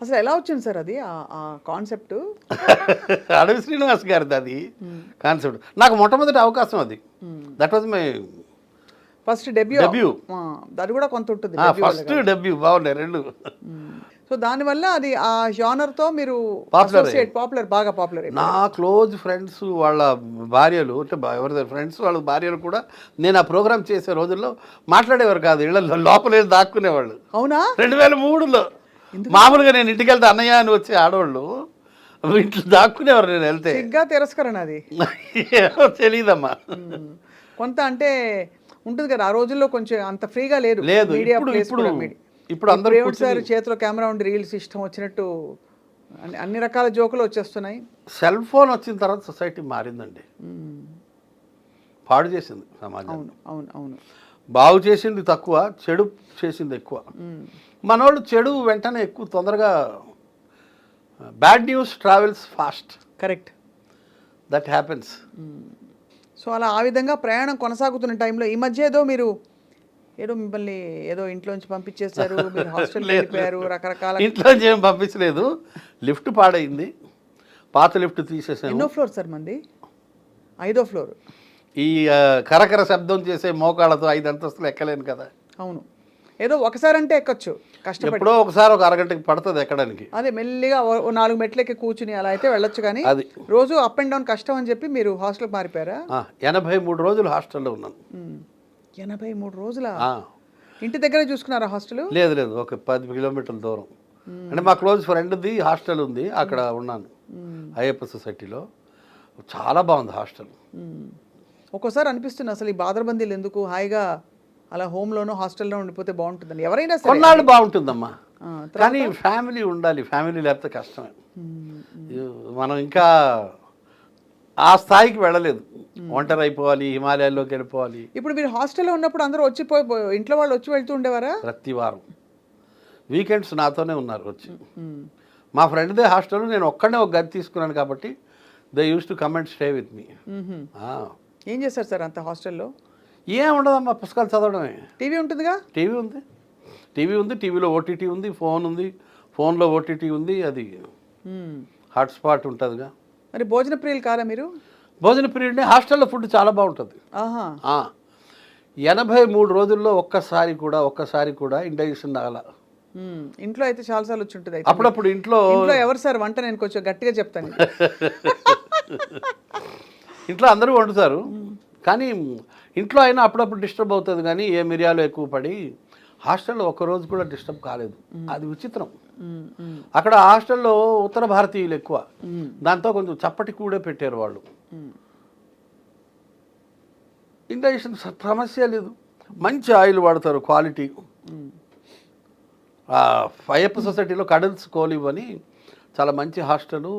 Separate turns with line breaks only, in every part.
అసలు ఎలా వచ్చింది సార్ అది ఆ కాన్సెప్ట్?
అడవి శ్రీనివాస్ గారిది అది కాన్సెప్ట్. నాకు మొట్టమొదటి అవకాశం అది. That was my
first debut.
Debut.
అది కూడా కొంత ఉంటుంది.
First debut. బాగున్నాయి రెండు.
సో దానివల్ల అది ఆ జానర్తో మీరు బాగా పాపులర్.
నా క్లోజ్ ఫ్రెండ్స్ వాళ్ళ భార్యలు అంటే ఎవరి ఫ్రెండ్స్ వాళ్ళ భార్యలు కూడా నేను ఆ ప్రోగ్రామ్ చేసే రోజుల్లో మాట్లాడేవారు కాదు, ఇళ్ళ లోపలే దాక్కునేవాళ్ళు.
అవునా?
2003లో మామూలుగా నేను ఇంటికి వెళ్తే అన్నయ్య అని వచ్చే ఆడవాళ్ళు ఇంట్లో దాక్కునేవారు. నేను వెళ్తే
సిగ్గా తిరస్కరణ అది
తెలియదమ్మా.
కొంత అంటే ఉంటుంది కదా, ఆ రోజుల్లో కొంచెం అంత ఫ్రీగా లేదు. ఇప్పుడు అందరూ సార్ చేతిలో కెమెరా ఉండి రీల్స్ ఇష్టం వచ్చినట్టు అన్ని రకాల జోకులు వచ్చేస్తున్నాయి.
సెల్ ఫోన్ వచ్చిన తర్వాత సొసైటీ మారిందండి, పాడు చేసింది సమాజం.
అవును అవును అవును.
బాగు చేసింది తక్కువ, చెడు చేసింది ఎక్కువ. మనోళ్ళు చెడు వెంటనే ఎక్కువ తొందరగా, bad news travels fast.
Correct,
that happens.
So అలా ఆ విధంగా ప్రయాణం కొనసాగుతున్న టైంలో ఈ మధ్య ఏదో మిమ్మల్ని ఇంట్లోంచి పంపించేశారు, మీరు హాస్టల్కి వెళ్ళిపోయారు, రకరకాల.
ఇంట్లోంచి ఏం పంపించలేదు, లిఫ్ట్ పాడైంది, పాత లిఫ్ట్ తీసేసాను.
ఎన్నో ఫ్లోర్ సార్ మంది? 5వ ఫ్లోర్.
ఈ కరకర శబ్దం చేసే మోకాళ్ళతో 5 అంతస్తులు ఎక్కలేను కదా.
అవును, ఏదో ఒకసారి అంటే ఎక్కొచ్చు, కష్టపడి.
ఎప్పుడో ఒకసారి ఒక అరగంటకి పడుతుంది ఎక్కడానికి.
అదే మెల్లిగా 4 మెట్లకి కూర్చుని అలా అయితే వెళ్ళొచ్చు, కానీ
అది
రోజు అప్ అండ్ డౌన్ కష్టం అని చెప్పి మీరు హాస్టల్కి మారిపోయారా?
83 రోజులు హాస్టల్లో ఉన్నాను.
83 రోజుల? ఇంటి దగ్గరే చూసుకున్నారా హాస్టల్?
లేదు, ఒక 10 కిలోమీటర్ల దూరం. అంటే మా క్లోజ్ ఫ్రెండ్ది హాస్టల్ ఉంది, అక్కడ ఉన్నాను అయ్యప్ప సొసైటీలో. చాలా బాగుంది హాస్టల్.
ఒక్కోసారి అనిపిస్తుంది అసలు ఈ బాదరబందీలు ఎందుకు, హాయిగా అలా హోమ్లోనో హాస్టల్లో ఉండిపోతే బాగుంటుందని. ఎవరైనా సరే
కొన్నాళ్ళు బాగుంటుందమ్మా, కానీ ఫ్యామిలీ ఉండాలి. ఫ్యామిలీ లేకపోతే కష్టమే. మనం ఇంకా ఆ స్థాయికి వెళ్ళలేదు, ఒంటరి అయిపోవాలి, హిమాలయాల్లోకి వెళ్ళిపోవాలి.
ఇప్పుడు మీరు హాస్టల్లో ఉన్నప్పుడు అందరూ ఇంట్లో వాళ్ళు వచ్చి వెళ్తూ ఉండేవారా?
ప్రతి వారం వీకెండ్స్ నాతోనే ఉన్నారు వచ్చి. మా ఫ్రెండ్దే హాస్టల్, నేను ఒక్కడే ఒక గది తీసుకున్నాను కాబట్టి they use to come and stay with me.
ఏం చేస్తారు సార్ అంత హాస్టల్లో?
ఏం ఉండదమ్మా, పుస్తకాలు చదవడమే.
టీవీ ఉంటుందిగా?
టీవీ ఉంది, టీవీలో ఓటీటీ ఉంది, ఫోన్ ఉంది, ఫోన్లో ఓటీటీ ఉంది, అది హాట్స్పాట్ ఉంటుందిగా.
మరి భోజన ప్రియులు కారా మీరు?
భోజన ప్రియుడిని. హాస్టల్లో ఫుడ్ చాలా బాగుంటుంది. 83 రోజుల్లో ఒక్కసారి కూడా ఇండైజెషన్ రాల.
ఇంట్లో అయితే చాలాసార్లు వచ్చి ఉంటుంది.
అప్పుడప్పుడు ఇంట్లో
ఎవరు సార్ వంట? నేను కొంచెం గట్టిగా చెప్తాను.
ఇంట్లో అందరూ వండుతారు, కానీ ఇంట్లో అయినా అప్పుడప్పుడు డిస్టర్బ్ అవుతుంది. కానీ ఏ మిరియాలు ఎక్కువ పడి హాస్టల్లో ఒక్కరోజు కూడా డిస్టర్బ్ కాలేదు. అది విచిత్రం. అక్కడ హాస్టల్లో ఉత్తర భారతీయులు ఎక్కువ, దాంతో కొంచెం చప్పటి కూడా పెట్టారు వాళ్ళు. ఇండైజెషన్ సమస్య లేదు, మంచి ఆయిల్ వాడతారు, క్వాలిటీ. అయ్యప్ప సొసైటీలో కడల్స్ కోలివ్ అని చాలా మంచి హాస్టల్,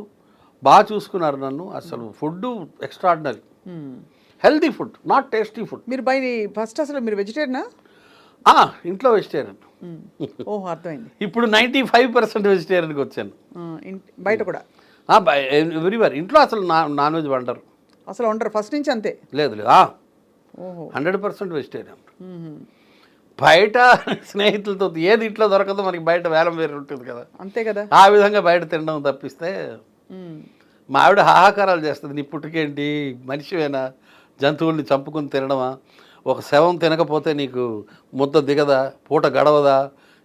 బాగా చూసుకున్నారు నన్ను. అసలు food extraordinary, healthy food, not tasty food.
మీరు ఫస్ట్ అసలు మీరు వెజిటేరియనా?
ఇంట్లో వెజిటేరియన్.
ఓహో, అర్థమైంది.
ఇప్పుడు 95% వెజిటేరియన్కి వచ్చాను.
బయట కూడా
ఎవ్రీవేర్. ఇంట్లో అసలు నాన్ వెజ్ వండరు,
అసలు వండరు ఫస్ట్ నుంచి? అంతే?
లేదు 100% వెజిటేరియన్. బయట స్నేహితులతో ఏది ఇంట్లో దొరకదో మనకి బయట వేలం వేరు ఉంటుంది కదా.
అంతే కదా.
ఆ విధంగా బయట తినడం తప్పిస్తే మా ఆవిడ హాహాకారాలు చేస్తుంది. నీ పుట్టుకేంటి, మనిషివేనా, జంతువుల్ని చంపుకుని తినడమా, ఒక శవం తినకపోతే నీకు ముద్ద దిగదా, పూట గడవదా,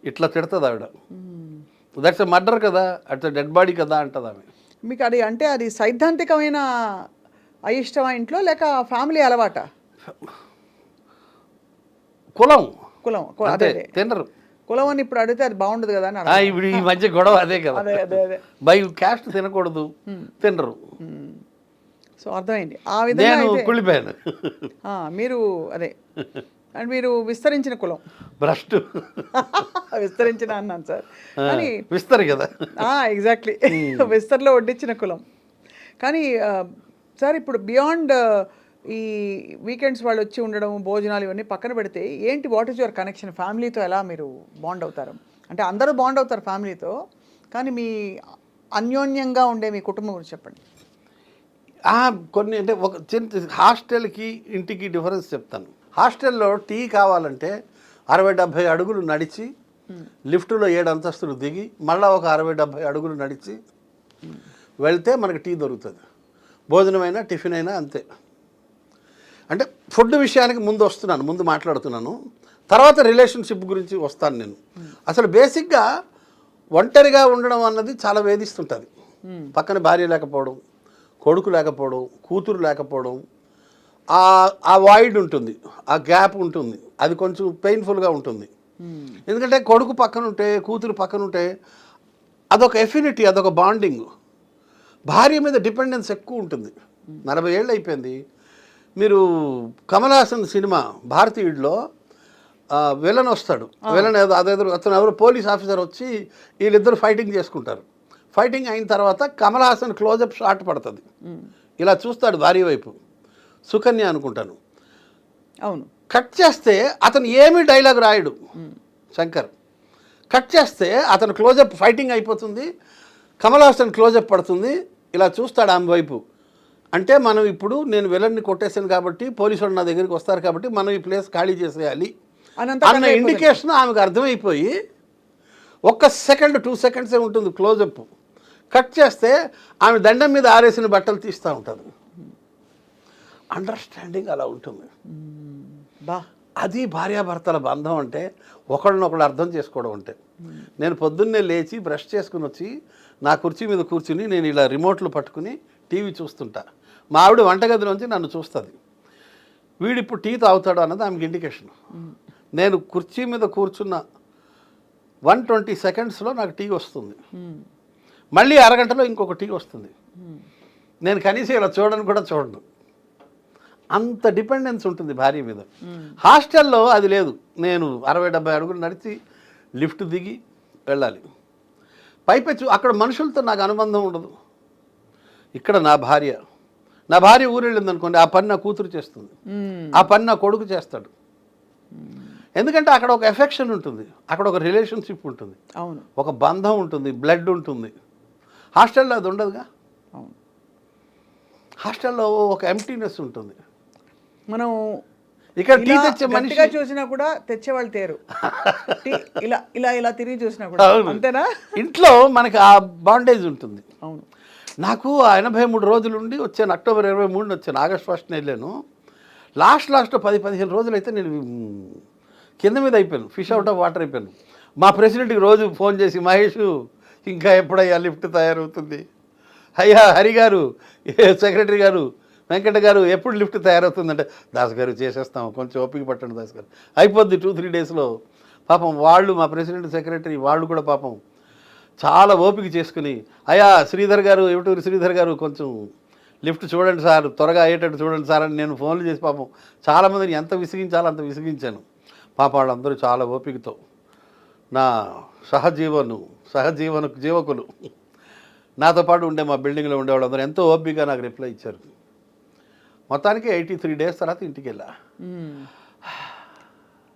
ఇట్లా తిడుతుంది ఆవిడ. దట్స్ ఎ మర్డర్ కదా, అట్స్ ఎ డెడ్ బాడీ కదా అంటది ఆమె.
మీకు అది సైద్ధాంతికమైన అయిష్టమా ఇంట్లో, లేక ఫ్యామిలీ అలవాట?
కులం
అదే
తినరు.
కులం అని ఇప్పుడు అడిగితే అది బాగుండదు కదా.
ఇప్పుడు ఈ మధ్య గొడవ అదే కదా, బై క్యాస్ట్ తినకూడదు, తినరు.
సో అర్థమైంది. ఆ విధంగా
కుళ్ళిపోయాను.
మీరు అండ్ మీరు విస్తరించిన కులం.
భ్రష్టు
విస్తరించిన అన్నాను సార్, కానీ
విస్తరి కదా.
ఎగ్జాక్ట్లీ, విస్తర్లో వడ్డించిన కులం. కానీ సార్ ఇప్పుడు బియాండ్ ఈ వీకెండ్స్ వాళ్ళు వచ్చి ఉండడం, భోజనాలు ఇవన్నీ పక్కన పెడితే ఏంటి, వాట్ ఈస్ యువర్ కనెక్షన్? ఫ్యామిలీతో ఎలా మీరు బాండ్ అవుతారు? అంటే అందరూ బాండ్ అవుతారు ఫ్యామిలీతో, కానీ మీ అన్యోన్యంగా ఉండే మీ కుటుంబం గురించి చెప్పండి.
కొన్ని అంటే ఒక చిన్న హాస్టల్కి ఇంటికి డిఫరెన్స్ చెప్తాను. హాస్టల్లో టీ కావాలంటే 60-70 అడుగులు నడిచి లిఫ్టులో 7 అంతస్తులు దిగి మళ్ళీ ఒక 60-70 అడుగులు నడిచి వెళ్తే మనకి టీ దొరుకుతుంది. భోజనమైనా టిఫిన్ అయినా అంతే. అంటే ఫుడ్ విషయానికి ముందు మాట్లాడుతున్నాను, తర్వాత రిలేషన్షిప్ గురించి వస్తాను నేను. అసలు బేసిక్గా ఒంటరిగా ఉండడం అన్నది చాలా వేధిస్తుంటుంది. పక్కన భార్య లేకపోవడం, కొడుకు లేకపోవడం, కూతురు లేకపోవడం, ఆ వాయిడ్ ఉంటుంది, ఆ గ్యాప్ ఉంటుంది, అది కొంచెం పెయిన్ఫుల్గా ఉంటుంది. ఎందుకంటే కొడుకు పక్కన ఉంటే, కూతురు పక్కన ఉంటే అదొక ఎఫినిటీ, అదొక బాండింగ్. భార్య మీద డిపెండెన్స్ ఎక్కువ ఉంటుంది. 40 ఏళ్ళు అయిపోయింది. మీరు కమల్ హాసన్ సినిమా భారతీయుడిలో విలన్ వస్తాడు. విలన్ అతను ఎవరు పోలీస్ ఆఫీసర్ వచ్చి వీళ్ళిద్దరు ఫైటింగ్ చేసుకుంటారు. ఫైటింగ్ అయిన తర్వాత కమల్ హాసన్ క్లోజప్ షాట్ పడుతుంది. ఇలా చూస్తాడు భార్య వైపు, సుకన్య అనుకుంటాను.
అవును.
కట్ చేస్తే అతను ఏమీ డైలాగ్ రాయడు శంకర్. కట్ చేస్తే అతను క్లోజప్, ఫైటింగ్ అయిపోతుంది, కమల్ హాసన్ క్లోజప్ పడుతుంది, ఇలా చూస్తాడు ఆమె వైపు. అంటే మనం ఇప్పుడు నేను విలన్ని కొట్టేసాను కాబట్టి పోలీసు వాళ్ళు నా దగ్గరికి వస్తారు కాబట్టి మనం ఈ ప్లేస్ ఖాళీ చేసేయాలి అన్న ఇండికేషన్ ఆమెకు అర్థమైపోయి 1 సెకండ్ 2 సెకండ్సే ఉంటుంది క్లోజప్. కట్ చేస్తే ఆమె దండం మీద ఆరేసిన బట్టలు తీస్తూ ఉంటుంది. అండర్స్టాండింగ్ అలా ఉంటుంది. అది భార్యాభర్తల బంధం అంటే, ఒకళ్ళనొకళ్ళు అర్థం చేసుకోవడం అంటే. నేను పొద్దున్నే లేచి బ్రష్ చేసుకుని వచ్చి నా కుర్చీ మీద కూర్చుని నేను ఇలా రిమోట్లు పట్టుకుని టీవీ చూస్తుంటా. మా ఆవిడ వంటగదిలోంచి నన్ను చూస్తుంది. వీడిప్పుడు టీ తాగుతాడు అన్నది ఆమెకి ఇండికేషన్. నేను కుర్చీ మీద కూర్చున్న 120 సెకండ్స్లో నాకు టీ వస్తుంది. మళ్ళీ అరగంటలో ఇంకొక టీ వస్తుంది. నేను కనీసం ఇలా చూడను. అంత డిపెండెన్స్ ఉంటుంది భార్య మీద. హాస్టల్లో అది లేదు. నేను 60-70 అడుగులు నడిచి లిఫ్ట్ దిగి వెళ్ళాలి. పైపెచ్చు అక్కడ మనుషులతో నాకు అనుబంధం ఉండదు. ఇక్కడ నా భార్య ఊరు వెళ్ళింది అనుకోండి, ఆ పని నా కూతురు చేస్తుంది, ఆ పని నా కొడుకు చేస్తాడు. ఎందుకంటే అక్కడ ఒక ఎఫెక్షన్ ఉంటుంది, అక్కడ ఒక రిలేషన్షిప్ ఉంటుంది,
అవును,
ఒక బంధం ఉంటుంది, బ్లడ్ ఉంటుంది. హాస్టల్లో అది ఉండదుగా.
అవును.
హాస్టల్లో ఒక ఎంప్టీనెస్ ఉంటుంది.
మనం
ఇక్కడ టీ తెచ్చే మనిషిగా
చూసినా కూడా తెచ్చేవాళ్ళు తేరు. ఇలా ఇలా ఇలా తిరిగి చూసినా కూడా అంతేనా.
ఇంట్లో మనకి ఆ బాండేజ్ ఉంటుంది.
అవును.
నాకు 83 రోజులు ఉండి వచ్చాను. అక్టోబర్ 23 వచ్చాను. ఆగస్ట్ 1 వెళ్ళాను. లాస్ట్ 10-15 రోజులు అయితే నేను కింద మీద అయిపోయాను, ఫిష్ అవుట్ ఆఫ్ వాటర్ అయిపోయాను. మా ప్రెసిడెంట్కి రోజు ఫోన్ చేసి, మహేష్ ఇంకా ఎప్పుడయ్యా లిఫ్ట్ తయారవుతుంది, అయ్యా హరి గారు, సెక్రటరీ గారు, వెంకట గారు ఎప్పుడు లిఫ్ట్ తయారవుతుందంటే, దాస్ గారు చేసేస్తాం, కొంచెం ఓపిక పట్టండి దాస్ గారు, అయిపోద్ది 2-3 డేస్లో. పాపం వాళ్ళు, మా ప్రెసిడెంట్ సెక్రటరీ వాళ్ళు కూడా పాపం చాలా ఓపిక చేసుకుని, అయ్యా శ్రీధర్ గారు, ఎవటూరి శ్రీధర్ గారు, కొంచెం లిఫ్ట్ చూడండి సార్, త్వరగా అయ్యేటట్టు చూడండి సార్ అని నేను ఫోన్లు చేసి పాపం చాలామందిని ఎంత విసిగించాలో అంత విసిగించాను. పాపం వాళ్ళందరూ చాలా ఓపికతో, నా సహజీవన జీవకులు, నాతో పాటు ఉండే మా బిల్డింగ్లో ఉండే వాళ్ళందరూ ఎంతో ఓపికగా నాకు రిప్లై ఇచ్చారు. మొత్తానికి 83 డేస్ తర్వాత ఇంటికి వెళ్ళా.